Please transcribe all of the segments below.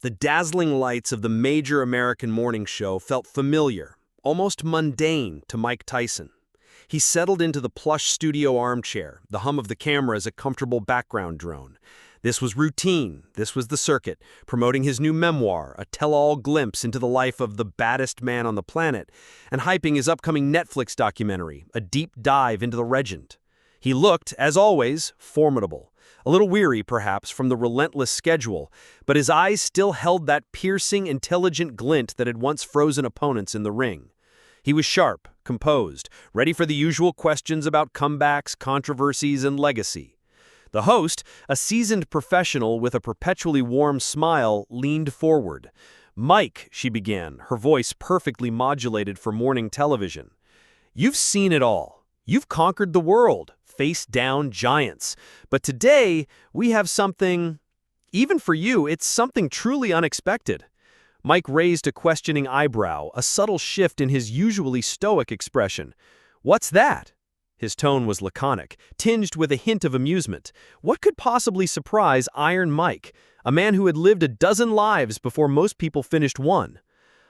The dazzling lights of the major American morning show felt familiar, almost mundane to Mike Tyson. He settled into the plush studio armchair, the hum of the camera as a comfortable background drone. This was routine. This was the circuit, promoting his new memoir, a tell-all glimpse into the life of the baddest man on the planet, and hyping his upcoming Netflix documentary, a deep dive into the legend. He looked, as always, formidable. A little weary, perhaps, from the relentless schedule, but his eyes still held that piercing, intelligent glint that had once frozen opponents in the ring. He was sharp, composed, ready for the usual questions about comebacks, controversies, and legacy. The host, a seasoned professional with a perpetually warm smile, leaned forward. "Mike," she began, her voice perfectly modulated for morning television. "You've seen it all. You've conquered the world, faced down giants. But today, we have something, even for you, it's something truly unexpected." Mike raised a questioning eyebrow, a subtle shift in his usually stoic expression. "What's that?" His tone was laconic, tinged with a hint of amusement. What could possibly surprise Iron Mike, a man who had lived a dozen lives before most people finished one?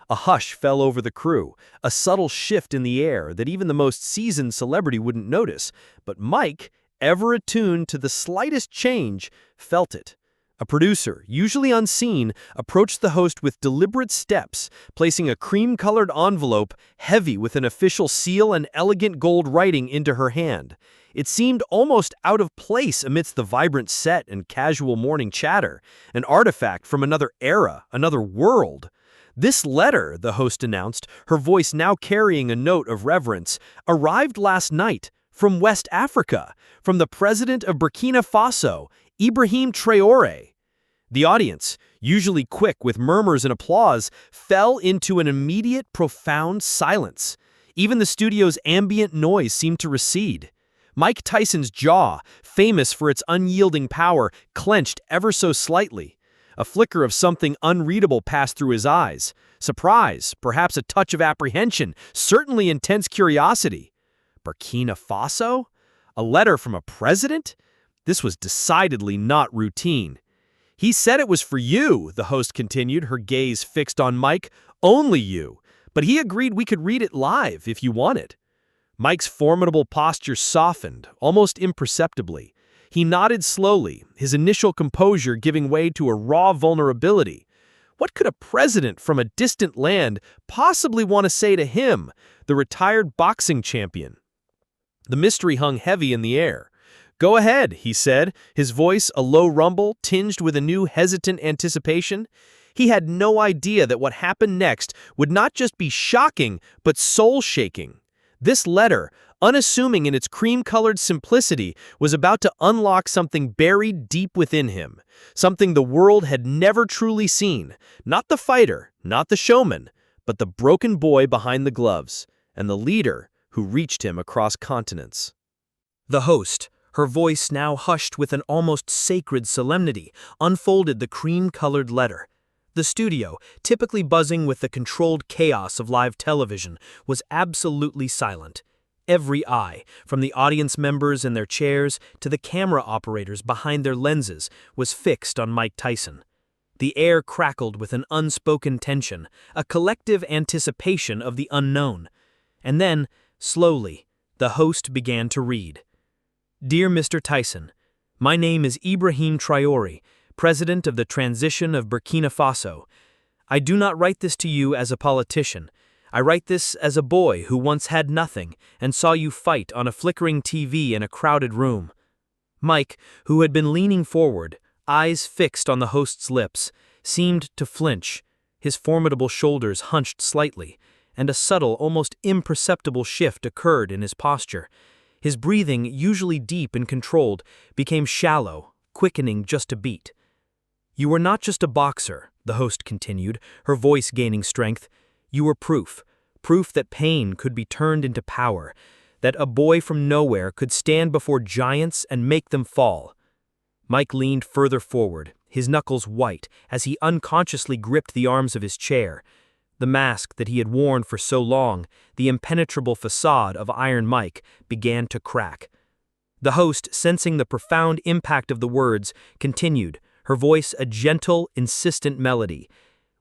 A hush fell over the crew, a subtle shift in the air that even the most seasoned celebrity wouldn't notice, but Mike, ever attuned to the slightest change, felt it. A producer, usually unseen, approached the host with deliberate steps, placing a cream-colored envelope, heavy with an official seal and elegant gold writing, into her hand. It seemed almost out of place amidst the vibrant set and casual morning chatter, an artifact from another era, another world. "This letter," the host announced, her voice now carrying a note of reverence, "arrived last night from West Africa, from the President of Burkina Faso, Ibrahim Traoré." The audience, usually quick with murmurs and applause, fell into an immediate, profound silence. Even the studio's ambient noise seemed to recede. Mike Tyson's jaw, famous for its unyielding power, clenched ever so slightly. A flicker of something unreadable passed through his eyes. Surprise, perhaps a touch of apprehension, certainly intense curiosity. Burkina Faso? A letter from a president? This was decidedly not routine. "He said it was for you," the host continued, her gaze fixed on Mike. "Only you. But he agreed we could read it live if you want it." Mike's formidable posture softened, almost imperceptibly. He nodded slowly, his initial composure giving way to a raw vulnerability. What could a president from a distant land possibly want to say to him, the retired boxing champion? The mystery hung heavy in the air. "Go ahead," he said, his voice a low rumble tinged with a new hesitant anticipation. He had no idea that what happened next would not just be shocking, but soul-shaking. This letter, unassuming in its cream-colored simplicity, was about to unlock something buried deep within him, something the world had never truly seen. Not the fighter, not the showman, but the broken boy behind the gloves, and the leader who reached him across continents. The host, her voice now hushed with an almost sacred solemnity, unfolded the cream-colored letter. The studio, typically buzzing with the controlled chaos of live television, was absolutely silent. Every eye, from the audience members in their chairs to the camera operators behind their lenses, was fixed on Mike Tyson. The air crackled with an unspoken tension, a collective anticipation of the unknown. And then, slowly, the host began to read. "Dear Mr. Tyson, my name is Ibrahim Traoré, President of the Transition of Burkina Faso. I do not write this to you as a politician. I write this as a boy who once had nothing and saw you fight on a flickering TV in a crowded room." Mike, who had been leaning forward, eyes fixed on the host's lips, seemed to flinch. His formidable shoulders hunched slightly, and a subtle, almost imperceptible shift occurred in his posture. His breathing, usually deep and controlled, became shallow, quickening just a beat. "You were not just a boxer," the host continued, her voice gaining strength. "You were proof that pain could be turned into power, that a boy from nowhere could stand before giants and make them fall." Mike leaned further forward, his knuckles white, as he unconsciously gripped the arms of his chair. The mask that he had worn for so long, the impenetrable facade of Iron Mike, began to crack. The host, sensing the profound impact of the words, continued, her voice a gentle, insistent melody.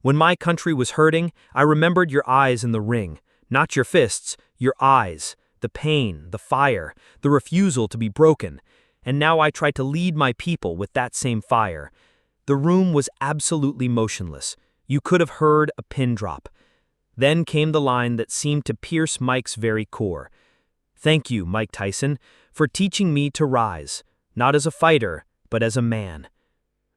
"When my country was hurting, I remembered your eyes in the ring. Not your fists, your eyes. The pain, the fire, the refusal to be broken. And now I try to lead my people with that same fire." The room was absolutely motionless. You could have heard a pin drop. Then came the line that seemed to pierce Mike's very core. "Thank you, Mike Tyson, for teaching me to rise, not as a fighter, but as a man."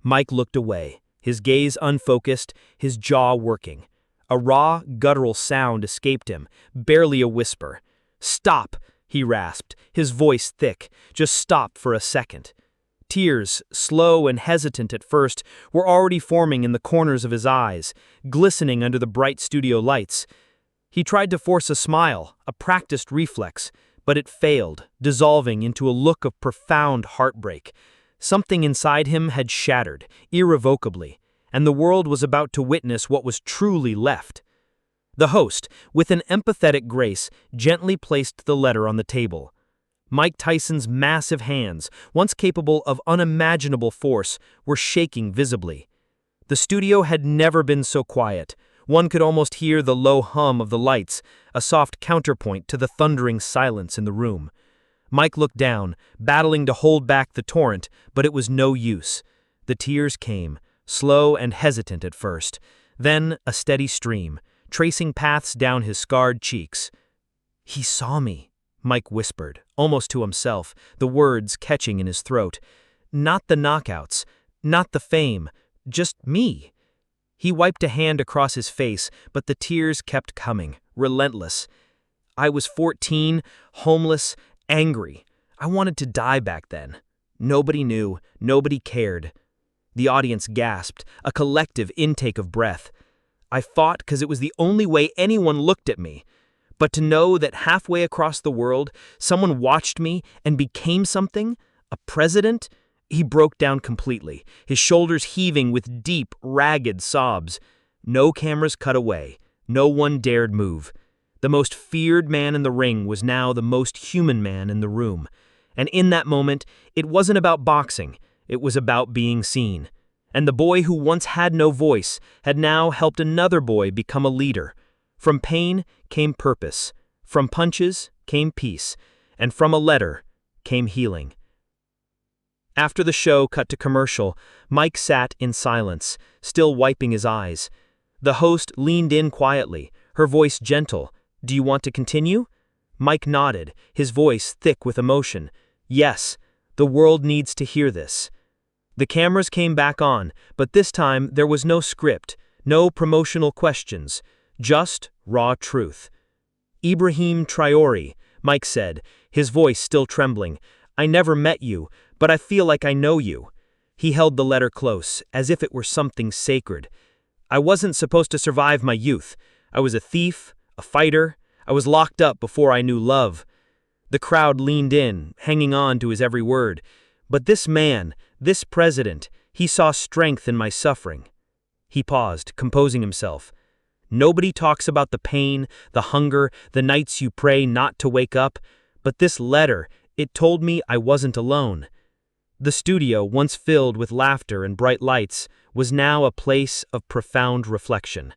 Mike looked away, his gaze unfocused, his jaw working. A raw, guttural sound escaped him, barely a whisper. "Stop," he rasped, his voice thick. "Just stop for a second." Tears, slow and hesitant at first, were already forming in the corners of his eyes, glistening under the bright studio lights. He tried to force a smile, a practiced reflex, but it failed, dissolving into a look of profound heartbreak. Something inside him had shattered, irrevocably, and the world was about to witness what was truly left. The host, with an empathetic grace, gently placed the letter on the table. Mike Tyson's massive hands, once capable of unimaginable force, were shaking visibly. The studio had never been so quiet. One could almost hear the low hum of the lights, a soft counterpoint to the thundering silence in the room. Mike looked down, battling to hold back the torrent, but it was no use. The tears came, slow and hesitant at first, then a steady stream, tracing paths down his scarred cheeks. "He saw me," Mike whispered, almost to himself, the words catching in his throat. "Not the knockouts, not the fame, just me." He wiped a hand across his face, but the tears kept coming, relentless. "I was 14, homeless, angry. I wanted to die back then. Nobody knew, nobody cared." The audience gasped, a collective intake of breath. "I fought because it was the only way anyone looked at me. But to know that halfway across the world, someone watched me and became something, a president?" He broke down completely, his shoulders heaving with deep, ragged sobs. No cameras cut away. No one dared move. The most feared man in the ring was now the most human man in the room. And in that moment, it wasn't about boxing. It was about being seen. And the boy who once had no voice had now helped another boy become a leader. From pain came purpose. From punches came peace. And from a letter came healing. After the show cut to commercial, Mike sat in silence, still wiping his eyes. The host leaned in quietly, her voice gentle. "Do you want to continue?" Mike nodded, his voice thick with emotion. "Yes, the world needs to hear this." The cameras came back on, but this time there was no script, no promotional questions, just raw truth. "Ibrahim Traoré," Mike said, his voice still trembling. "I never met you, but I feel like I know you." He held the letter close, as if it were something sacred. "I wasn't supposed to survive my youth. I was a thief, a fighter. I was locked up before I knew love." The crowd leaned in, hanging on to his every word. "But this man, this president, he saw strength in my suffering." He paused, composing himself. "Nobody talks about the pain, the hunger, the nights you pray not to wake up, but this letter, it told me I wasn't alone." The studio, once filled with laughter and bright lights, was now a place of profound reflection.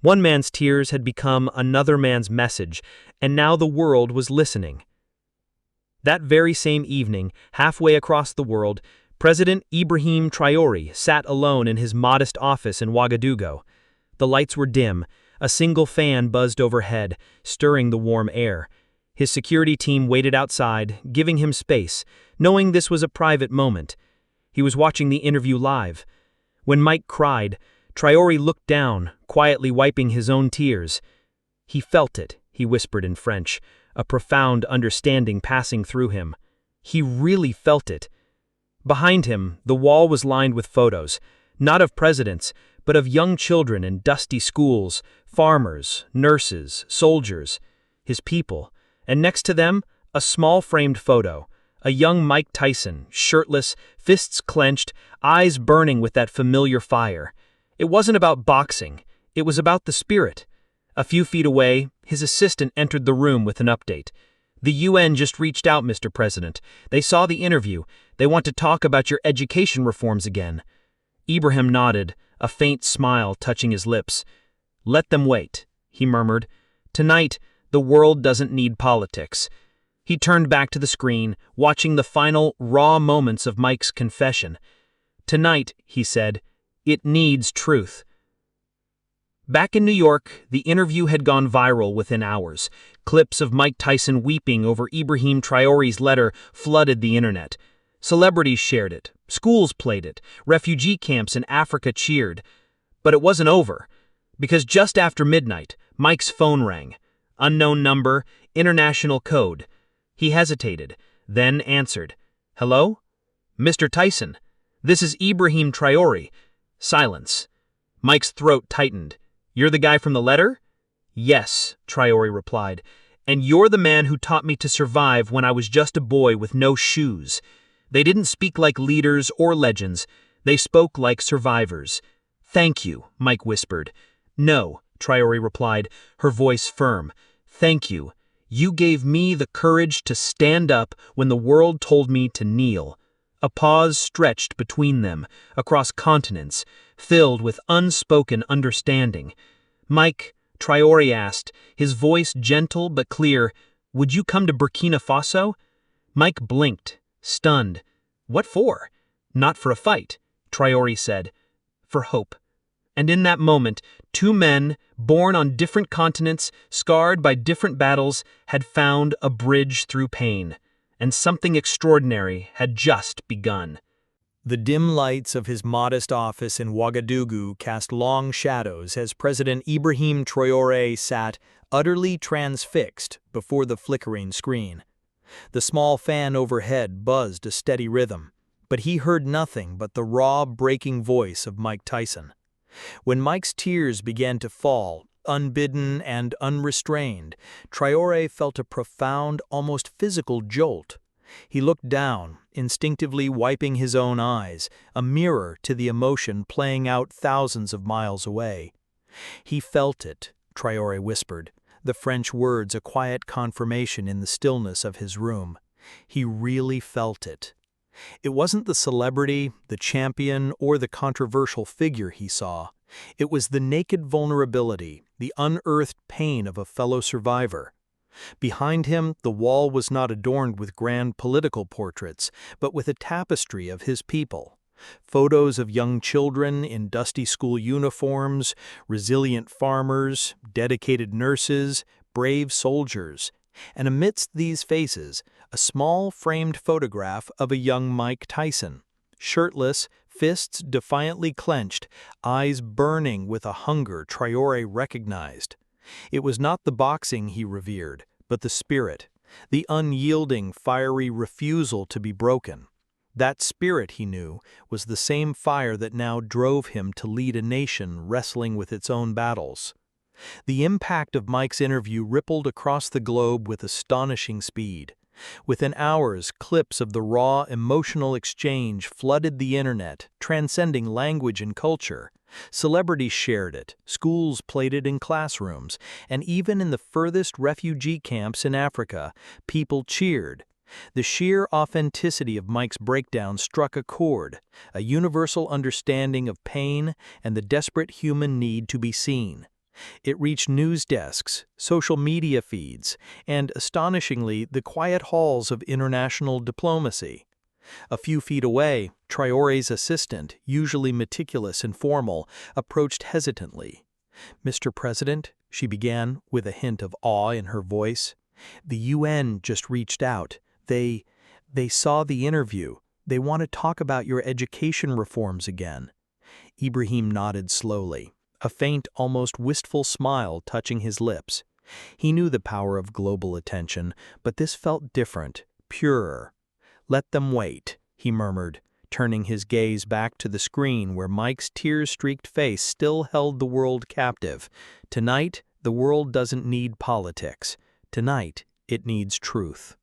One man's tears had become another man's message, and now the world was listening. That very same evening, halfway across the world, President Ibrahim Traoré sat alone in his modest office in Ouagadougou. The lights were dim, a single fan buzzed overhead, stirring the warm air. His security team waited outside, giving him space, knowing this was a private moment. He was watching the interview live. When Mike cried, Traoré looked down, quietly wiping his own tears. "He felt it," he whispered in French, a profound understanding passing through him. He really felt it. Behind him, the wall was lined with photos, not of presidents, but of young children in dusty schools, farmers, nurses, soldiers, his people, and next to them, a small framed photo, a young Mike Tyson, shirtless, fists clenched, eyes burning with that familiar fire. It wasn't about boxing, it was about the spirit. A few feet away, his assistant entered the room with an update. "The UN just reached out, Mr. President. They saw the interview. They want to talk about your education reforms again." Ibrahim nodded, a faint smile touching his lips. "Let them wait," he murmured. "Tonight, the world doesn't need politics." He turned back to the screen, watching the final, raw moments of Mike's confession. "Tonight," he said, "it needs truth." Back in New York, the interview had gone viral within hours. Clips of Mike Tyson weeping over Ibrahim Traoré's letter flooded the internet. Celebrities shared it, schools played it, refugee camps in Africa cheered. But it wasn't over, because just after midnight, Mike's phone rang. Unknown number, international code. He hesitated, then answered. "Hello? Mr. Tyson, this is Ibrahim Traoré." Silence. Mike's throat tightened. "You're the guy from the letter?" "Yes," Traoré replied. "And you're the man who taught me to survive when I was just a boy with no shoes." They didn't speak like leaders or legends. They spoke like survivors. "Thank you," Mike whispered. "No," Traoré replied, her voice firm. "Thank you. You gave me the courage to stand up when the world told me to kneel." A pause stretched between them, across continents, filled with unspoken understanding. "Mike," Traoré asked, his voice gentle but clear, "would you come to Burkina Faso?" Mike blinked, stunned. "What for?" "Not for a fight," Traoré said. "For hope." And in that moment, two men, born on different continents, scarred by different battles, had found a bridge through pain. And something extraordinary had just begun. The dim lights of his modest office in Ouagadougou cast long shadows as President Ibrahim Traoré sat, utterly transfixed, before the flickering screen. The small fan overhead buzzed a steady rhythm, but he heard nothing but the raw, breaking voice of Mike Tyson. When Mike's tears began to fall, unbidden and unrestrained, Traoré felt a profound, almost physical jolt. He looked down, instinctively wiping his own eyes, a mirror to the emotion playing out thousands of miles away. "He felt it," Traoré whispered, the French words a quiet confirmation in the stillness of his room. He really felt it. It wasn't the celebrity, the champion, or the controversial figure he saw. It was the naked vulnerability, the unearthed pain of a fellow survivor. Behind him, the wall was not adorned with grand political portraits, but with a tapestry of his people. Photos of young children in dusty school uniforms, resilient farmers, dedicated nurses, brave soldiers. And amidst these faces, a small framed photograph of a young Mike Tyson. Shirtless, fists defiantly clenched, eyes burning with a hunger Traoré recognized. It was not the boxing he revered, but the spirit, the unyielding, fiery refusal to be broken. That spirit, he knew, was the same fire that now drove him to lead a nation wrestling with its own battles. The impact of Mike's interview rippled across the globe with astonishing speed. Within hours, clips of the raw, emotional exchange flooded the internet, transcending language and culture. Celebrities shared it, schools played it in classrooms, and even in the furthest refugee camps in Africa, people cheered. The sheer authenticity of Mike's breakdown struck a chord, a universal understanding of pain and the desperate human need to be seen. It reached news desks, social media feeds, and, astonishingly, the quiet halls of international diplomacy. A few feet away, Traoré's assistant, usually meticulous and formal, approached hesitantly. "Mr. President," she began, with a hint of awe in her voice, "the UN just reached out. They saw the interview. They want to talk about your education reforms again." Ibrahim nodded slowly, a faint, almost wistful smile touching his lips. He knew the power of global attention, but this felt different, purer. "Let them wait," he murmured, turning his gaze back to the screen where Mike's tear-streaked face still held the world captive. "Tonight, the world doesn't need politics. Tonight, it needs truth."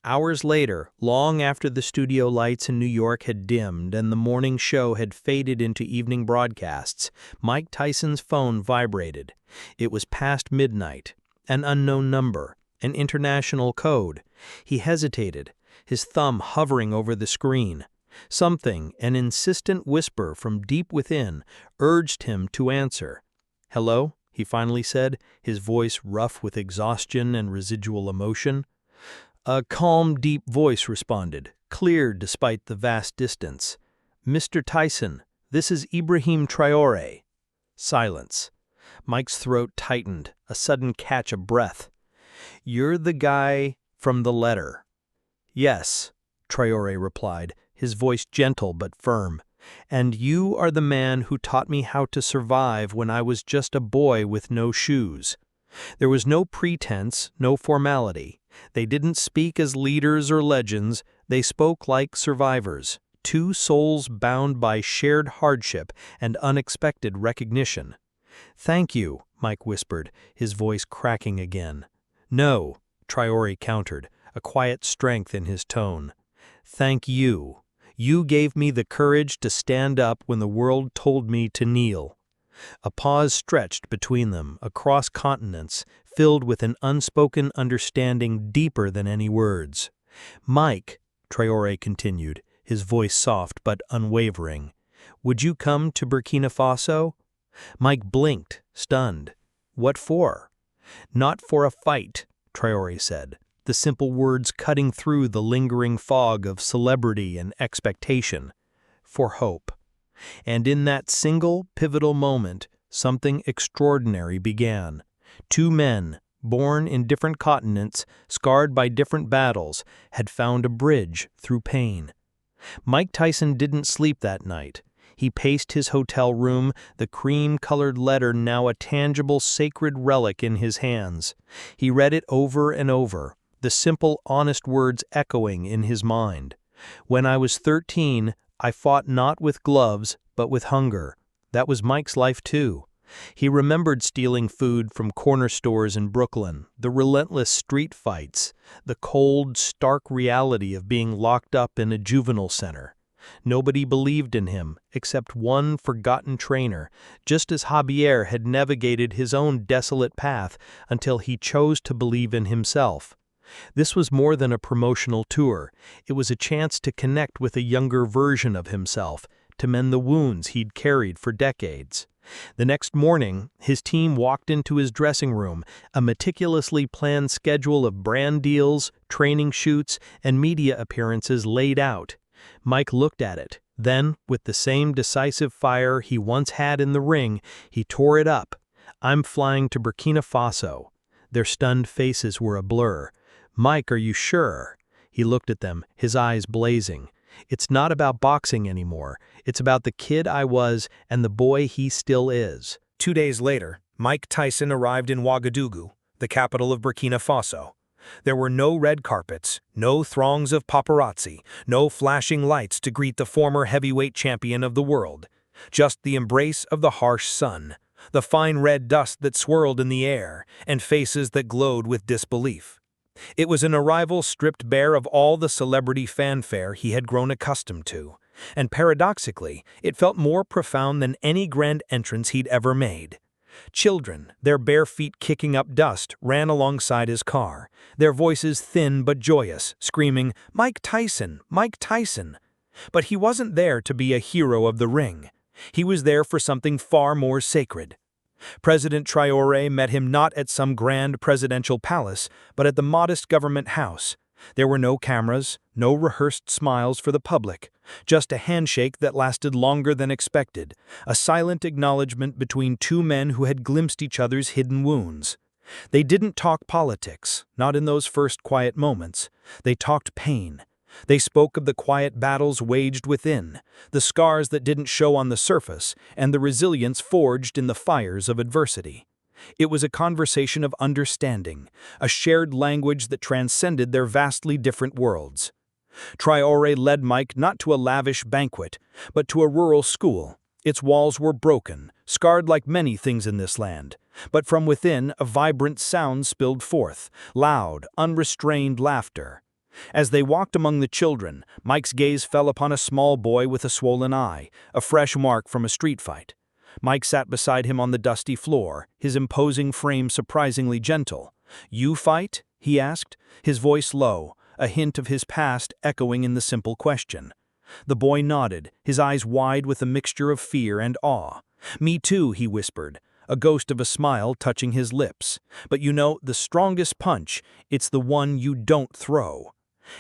Hours later, long after the studio lights in New York had dimmed and the morning show had faded into evening broadcasts, Mike Tyson's phone vibrated. It was past midnight. An unknown number. an international code. He hesitated, his thumb hovering over the screen. Something, an insistent whisper from deep within, urged him to answer. "Hello?" he finally said, his voice rough with exhaustion and residual emotion. A calm, deep voice responded, clear despite the vast distance. "Mr. Tyson, this is Ibrahim Traoré." Silence. Mike's throat tightened, a sudden catch of breath. "You're the guy from the letter." "Yes," Traoré replied, his voice gentle but firm. "And you are the man who taught me how to survive when I was just a boy with no shoes." There was no pretense, no formality. They didn't speak as leaders or legends, they spoke like survivors, two souls bound by shared hardship and unexpected recognition. "Thank you," Mike whispered, his voice cracking again. "No," Traoré countered, a quiet strength in his tone. "Thank you. You gave me the courage to stand up when the world told me to kneel." A pause stretched between them, across continents, filled with an unspoken understanding deeper than any words. "Mike," Traoré continued, his voice soft but unwavering, "would you come to Burkina Faso?" Mike blinked, stunned. "What for?" "Not for a fight," Traoré said, the simple words cutting through the lingering fog of celebrity and expectation. "For hope." And in that single, pivotal moment, something extraordinary began. Two men, born in different continents, scarred by different battles, had found a bridge through pain. Mike Tyson didn't sleep that night. He paced his hotel room, the cream-colored letter now a tangible sacred relic in his hands. He read it over and over, the simple, honest words echoing in his mind. "When I was 13, I fought not with gloves, but with hunger." That was Mike's life too. He remembered stealing food from corner stores in Brooklyn, the relentless street fights, the cold, stark reality of being locked up in a juvenile center. Nobody believed in him, except one forgotten trainer, just as Javier had navigated his own desolate path until he chose to believe in himself. This was more than a promotional tour. It was a chance to connect with a younger version of himself, to mend the wounds he'd carried for decades. The next morning, his team walked into his dressing room, a meticulously planned schedule of brand deals, training shoots, and media appearances laid out. Mike looked at it. Then, with the same decisive fire he once had in the ring, he tore it up. "I'm flying to Burkina Faso." Their stunned faces were a blur. "Mike, are you sure?" He looked at them, his eyes blazing. "It's not about boxing anymore. It's about the kid I was and the boy he still is." 2 days later, Mike Tyson arrived in Ouagadougou, the capital of Burkina Faso. There were no red carpets, no throngs of paparazzi, no flashing lights to greet the former heavyweight champion of the world. Just the embrace of the harsh sun, the fine red dust that swirled in the air, and faces that glowed with disbelief. It was an arrival stripped bare of all the celebrity fanfare he had grown accustomed to, and paradoxically, it felt more profound than any grand entrance he'd ever made. Children, their bare feet kicking up dust, ran alongside his car, their voices thin but joyous, screaming, "Mike Tyson! Mike Tyson!" But he wasn't there to be a hero of the ring. He was there for something far more sacred. President Traoré met him not at some grand presidential palace, but at the modest government house. There were no cameras, no rehearsed smiles for the public, just a handshake that lasted longer than expected, a silent acknowledgement between two men who had glimpsed each other's hidden wounds. They didn't talk politics, not in those first quiet moments. They talked pain. They spoke of the quiet battles waged within, the scars that didn't show on the surface, and the resilience forged in the fires of adversity. It was a conversation of understanding, a shared language that transcended their vastly different worlds. Traoré led Mike not to a lavish banquet, but to a rural school. Its walls were broken, scarred like many things in this land, but from within a vibrant sound spilled forth, loud, unrestrained laughter. As they walked among the children, Mike's gaze fell upon a small boy with a swollen eye, a fresh mark from a street fight. Mike sat beside him on the dusty floor, his imposing frame surprisingly gentle. "You fight?" he asked, his voice low, a hint of his past echoing in the simple question. The boy nodded, his eyes wide with a mixture of fear and awe. "Me too," he whispered, a ghost of a smile touching his lips. "But you know, the strongest punch, it's the one you don't throw."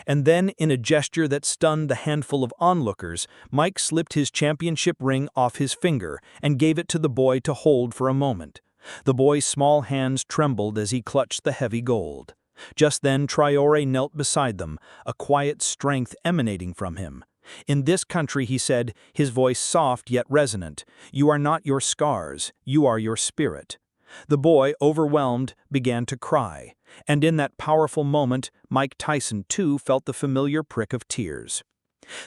And then, in a gesture that stunned the handful of onlookers, Mike slipped his championship ring off his finger and gave it to the boy to hold for a moment. The boy's small hands trembled as he clutched the heavy gold. Just then Traoré knelt beside them, a quiet strength emanating from him. "In this country," he said, his voice soft yet resonant, "you are not your scars, you are your spirit." The boy, overwhelmed, began to cry, and in that powerful moment, Mike Tyson too felt the familiar prick of tears.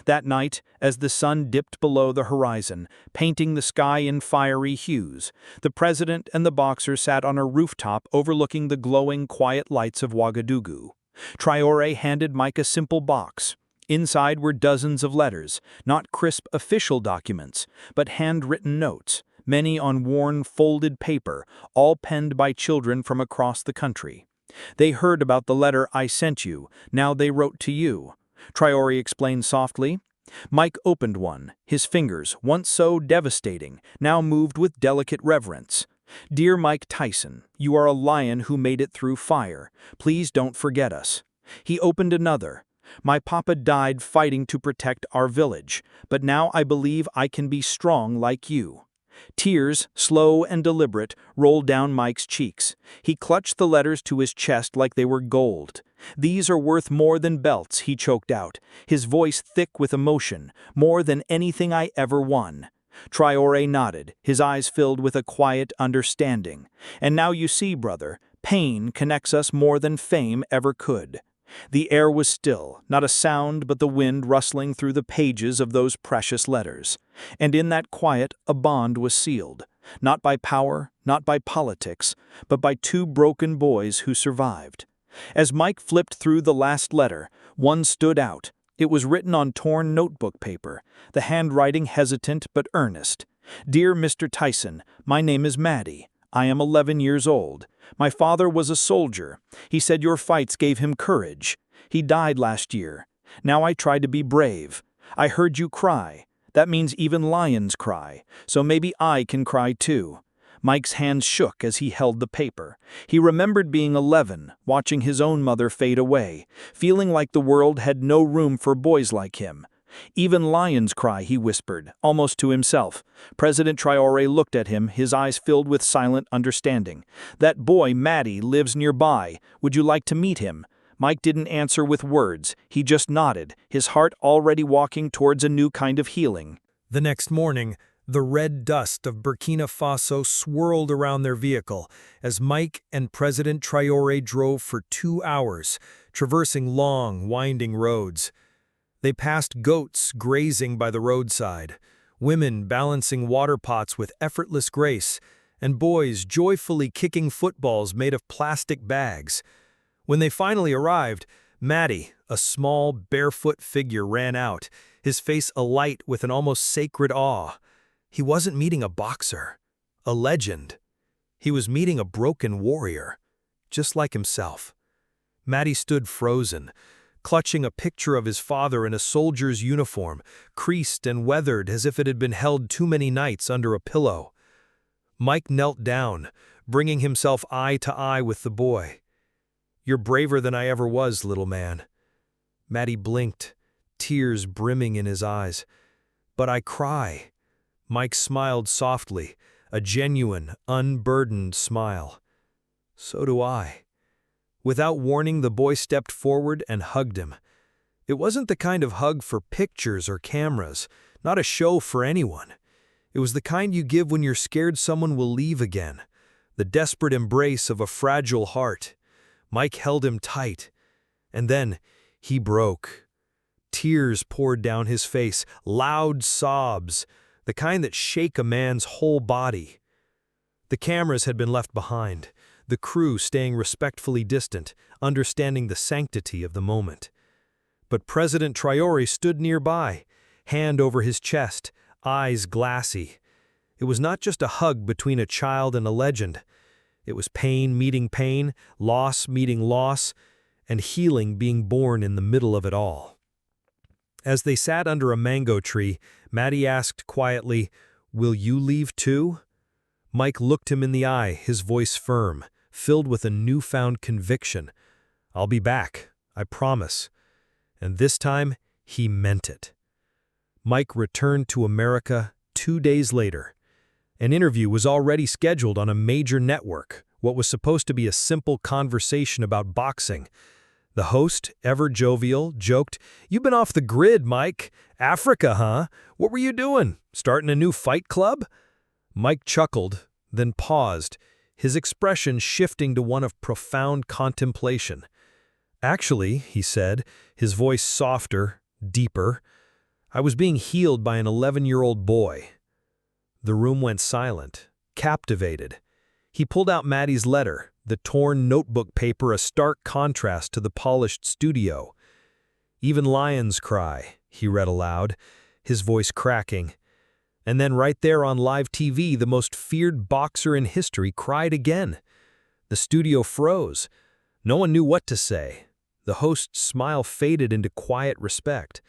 That night, as the sun dipped below the horizon, painting the sky in fiery hues, the president and the boxer sat on a rooftop overlooking the glowing, quiet lights of Ouagadougou. Traoré handed Mike a simple box. Inside were dozens of letters, not crisp official documents, but handwritten notes, many on worn, folded paper, all penned by children from across the country. "They heard about the letter I sent you, now they wrote to you," Traoré explained softly. Mike opened one, his fingers, once so devastating, now moved with delicate reverence. "Dear Mike Tyson, you are a lion who made it through fire. Please don't forget us." He opened another. "My papa died fighting to protect our village, but now I believe I can be strong like you." Tears, slow and deliberate, rolled down Mike's cheeks. He clutched the letters to his chest like they were gold. "These are worth more than belts," he choked out, his voice thick with emotion, "more than anything I ever won." Traoré nodded, his eyes filled with a quiet understanding. "And now you see, brother, pain connects us more than fame ever could." The air was still, not a sound but the wind rustling through the pages of those precious letters. And in that quiet, a bond was sealed, not by power, not by politics, but by two broken boys who survived. As Mike flipped through the last letter, one stood out. It was written on torn notebook paper, the handwriting hesitant but earnest. "Dear Mr. Tyson, my name is Maddie. I am 11 years old. My father was a soldier. He said your fights gave him courage. He died last year. Now I try to be brave. I heard you cry. That means even lions cry, so maybe I can cry too." Mike's hands shook as he held the paper. He remembered being 11, watching his own mother fade away, feeling like the world had no room for boys like him. "Even lions cry," he whispered, almost to himself. President Traoré looked at him, his eyes filled with silent understanding. "That boy, Maddie, lives nearby. Would you like to meet him?" Mike didn't answer with words. He just nodded, his heart already walking towards a new kind of healing. The next morning, the red dust of Burkina Faso swirled around their vehicle as Mike and President Traoré drove for 2 hours, traversing long, winding roads. They passed goats grazing by the roadside, women balancing water pots with effortless grace, and boys joyfully kicking footballs made of plastic bags. When they finally arrived, Maddie, a small, barefoot figure, ran out, his face alight with an almost sacred awe. He wasn't meeting a boxer, a legend. He was meeting a broken warrior, just like himself. Maddie stood frozen, clutching a picture of his father in a soldier's uniform, creased and weathered as if it had been held too many nights under a pillow. Mike knelt down, bringing himself eye to eye with the boy. "You're braver than I ever was, little man." Maddie blinked, tears brimming in his eyes. "But I cry." Mike smiled softly, a genuine, unburdened smile. "So do I." Without warning, the boy stepped forward and hugged him. It wasn't the kind of hug for pictures or cameras, not a show for anyone. It was the kind you give when you're scared someone will leave again, the desperate embrace of a fragile heart. Mike held him tight, and then he broke. Tears poured down his face, loud sobs, the kind that shake a man's whole body. The cameras had been left behind, the crew staying respectfully distant, understanding the sanctity of the moment. But President Traoré stood nearby, hand over his chest, eyes glassy. It was not just a hug between a child and a legend. It was pain meeting pain, loss meeting loss, and healing being born in the middle of it all. As they sat under a mango tree, Maddie asked quietly, "Will you leave too?" Mike looked him in the eye, his voice firm, filled with a newfound conviction. "I'll be back, I promise." And this time, he meant it. Mike returned to America 2 days later. An interview was already scheduled on a major network, what was supposed to be a simple conversation about boxing. The host, ever jovial, joked, "You've been off the grid, Mike. Africa, huh? What were you doing? Starting a new fight club?" Mike chuckled, then paused, his expression shifting to one of profound contemplation. "Actually," he said, his voice softer, deeper, "I was being healed by an 11-year-old boy." The room went silent, captivated. He pulled out Maddie's letter, the torn notebook paper a stark contrast to the polished studio. "Even lions cry," he read aloud, his voice cracking. And then right there on live TV, the most feared boxer in history cried again. The studio froze. No one knew what to say. The host's smile faded into quiet respect.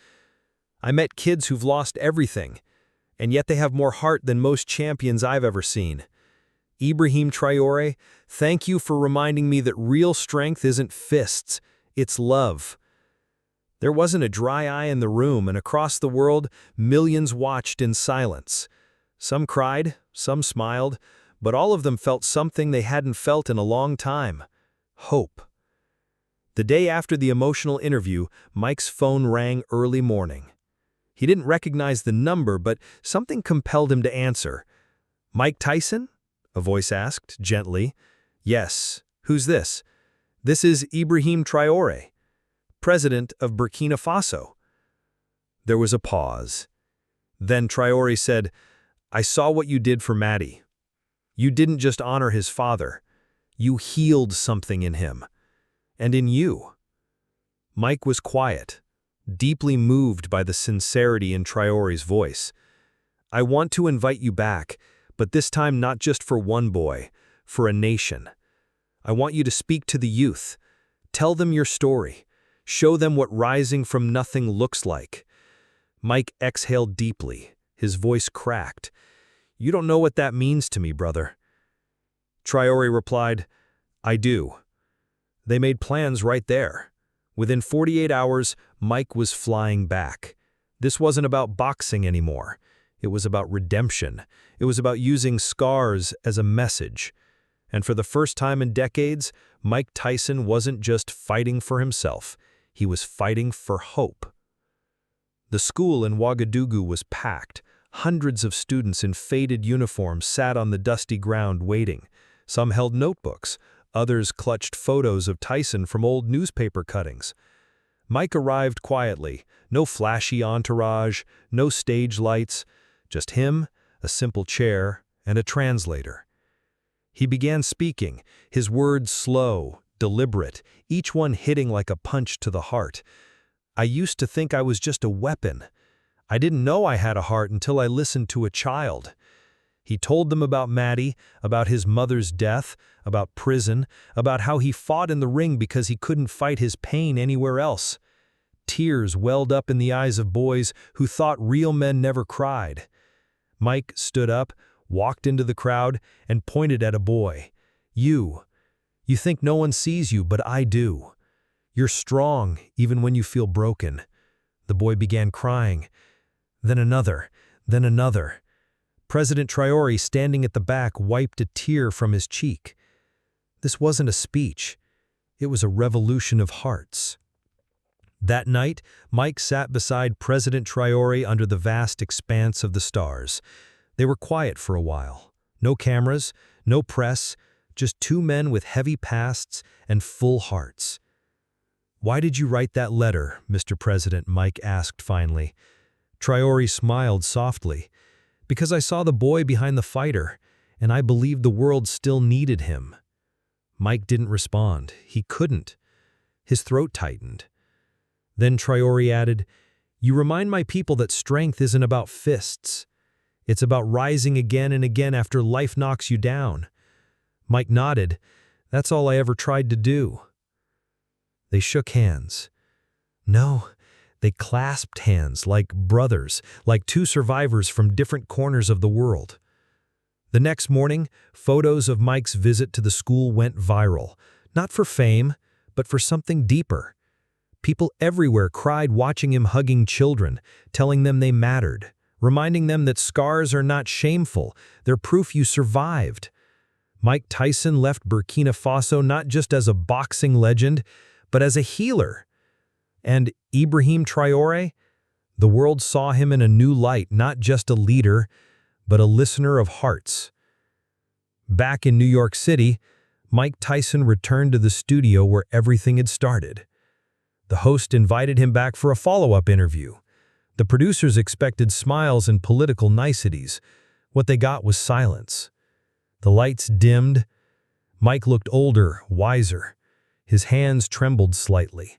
"I met kids who've lost everything, and yet they have more heart than most champions I've ever seen. Ibrahim Traoré, thank you for reminding me that real strength isn't fists, it's love." There wasn't a dry eye in the room, and across the world, millions watched in silence. Some cried, some smiled, but all of them felt something they hadn't felt in a long time: hope. The day after the emotional interview, Mike's phone rang early morning. He didn't recognize the number, but something compelled him to answer. "Mike Tyson?" a voice asked, gently. "Yes. Who's this?" "This is Ibrahim Traoré, President of Burkina Faso." There was a pause. Then Traoré said, "I saw what you did for Maddie. You didn't just honor his father. You healed something in him. And in you." Mike was quiet, deeply moved by the sincerity in Traoré's voice. "I want to invite you back, but this time not just for one boy, for a nation. I want you to speak to the youth. Tell them your story. Show them what rising from nothing looks like." Mike exhaled deeply, his voice cracked. "You don't know what that means to me, brother." Traoré replied, "I do." They made plans right there. Within 48 hours, Mike was flying back. This wasn't about boxing anymore. It was about redemption. It was about using scars as a message. And for the first time in decades, Mike Tyson wasn't just fighting for himself. He was fighting for hope. The school in Ouagadougou was packed. Hundreds of students in faded uniforms sat on the dusty ground waiting. Some held notebooks. Others clutched photos of Tyson from old newspaper cuttings. Mike arrived quietly. No flashy entourage, no stage lights. Just him, a simple chair, and a translator. He began speaking, his words slow, deliberate, each one hitting like a punch to the heart. "I used to think I was just a weapon. I didn't know I had a heart until I listened to a child." He told them about Maddie, about his mother's death, about prison, about how he fought in the ring because he couldn't fight his pain anywhere else. Tears welled up in the eyes of boys who thought real men never cried. Mike stood up, walked into the crowd, and pointed at a boy. You think no one sees you, but I do. You're strong, even when you feel broken." The boy began crying. Then another, then another. President Traoré, standing at the back, wiped a tear from his cheek. This wasn't a speech. It was a revolution of hearts. That night, Mike sat beside President Traoré under the vast expanse of the stars. They were quiet for a while. No cameras, no press, just two men with heavy pasts and full hearts. "Why did you write that letter, Mr. President?" Mike asked finally. Traoré smiled softly. "Because I saw the boy behind the fighter, and I believed the world still needed him." Mike didn't respond. He couldn't. His throat tightened. Then Traoré added, "You remind my people that strength isn't about fists. It's about rising again and again after life knocks you down." Mike nodded. "That's all I ever tried to do." They shook hands. No, they clasped hands like brothers, like two survivors from different corners of the world. The next morning, photos of Mike's visit to the school went viral, not for fame, but for something deeper. People everywhere cried watching him hugging children, telling them they mattered, reminding them that scars are not shameful, they're proof you survived. Mike Tyson left Burkina Faso not just as a boxing legend, but as a healer. And Ibrahim Traoré? The world saw him in a new light, not just a leader, but a listener of hearts. Back in New York City, Mike Tyson returned to the studio where everything had started. The host invited him back for a follow-up interview. The producers expected smiles and political niceties. What they got was silence. The lights dimmed. Mike looked older, wiser. His hands trembled slightly.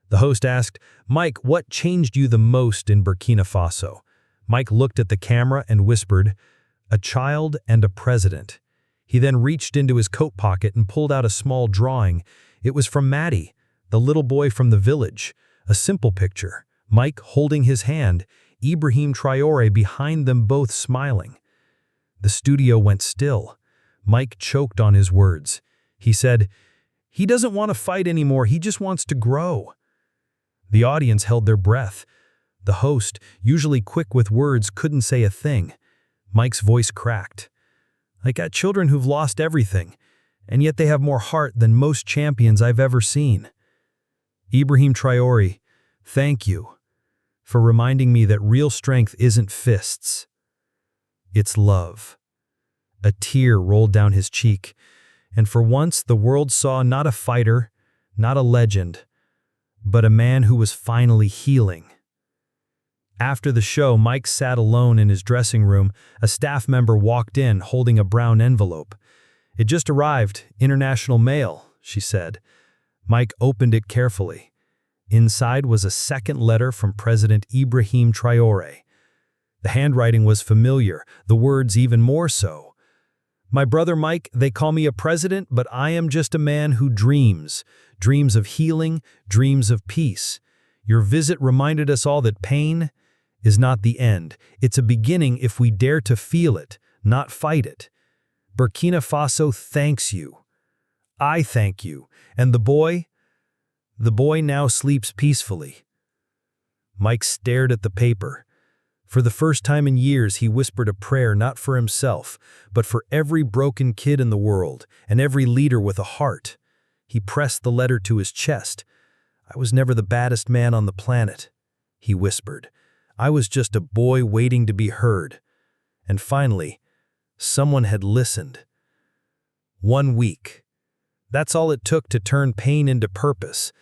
The host asked, "Mike, what changed you the most in Burkina Faso?" Mike looked at the camera and whispered, "A child and a president." He then reached into his coat pocket and pulled out a small drawing. It was from Maddie, the little boy from the village. A simple picture. Mike holding his hand, Ibrahim Traoré behind them both smiling. The studio went still. Mike choked on his words. He said, "He doesn't want to fight anymore, he just wants to grow." The audience held their breath. The host, usually quick with words, couldn't say a thing. Mike's voice cracked. "I got children who've lost everything, and yet they have more heart than most champions I've ever seen. Ibrahim Traoré, thank you for reminding me that real strength isn't fists. It's love." A tear rolled down his cheek, and for once the world saw not a fighter, not a legend, but a man who was finally healing. After the show, Mike sat alone in his dressing room. A staff member walked in holding a brown envelope. "It just arrived, international mail," she said. Mike opened it carefully. Inside was a second letter from President Ibrahim Traoré. The handwriting was familiar, the words even more so. "My brother Mike, they call me a president, but I am just a man who dreams. Dreams of healing, dreams of peace. Your visit reminded us all that pain is not the end. It's a beginning if we dare to feel it, not fight it. Burkina Faso thanks you. I thank you. And the boy now sleeps peacefully." Mike stared at the paper. For the first time in years, he whispered a prayer not for himself, but for every broken kid in the world and every leader with a heart. He pressed the letter to his chest. "I was never the baddest man on the planet," he whispered. "I was just a boy waiting to be heard." And finally, someone had listened. 1 week. That's all it took to turn pain into purpose.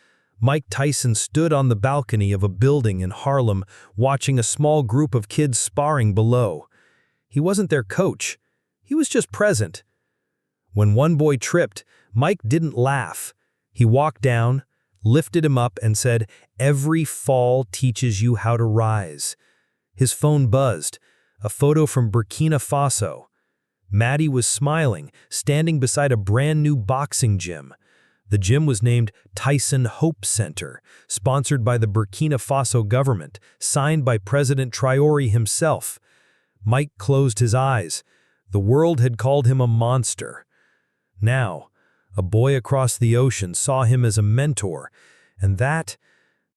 Mike Tyson stood on the balcony of a building in Harlem, watching a small group of kids sparring below. He wasn't their coach. He was just present. When one boy tripped, Mike didn't laugh. He walked down, lifted him up, and said, "Every fall teaches you how to rise." His phone buzzed. A photo from Burkina Faso. Maddie was smiling, standing beside a brand new boxing gym. The gym was named Tyson Hope Center, sponsored by the Burkina Faso government, signed by President Traoré himself. Mike closed his eyes. The world had called him a monster. Now, a boy across the ocean saw him as a mentor, and that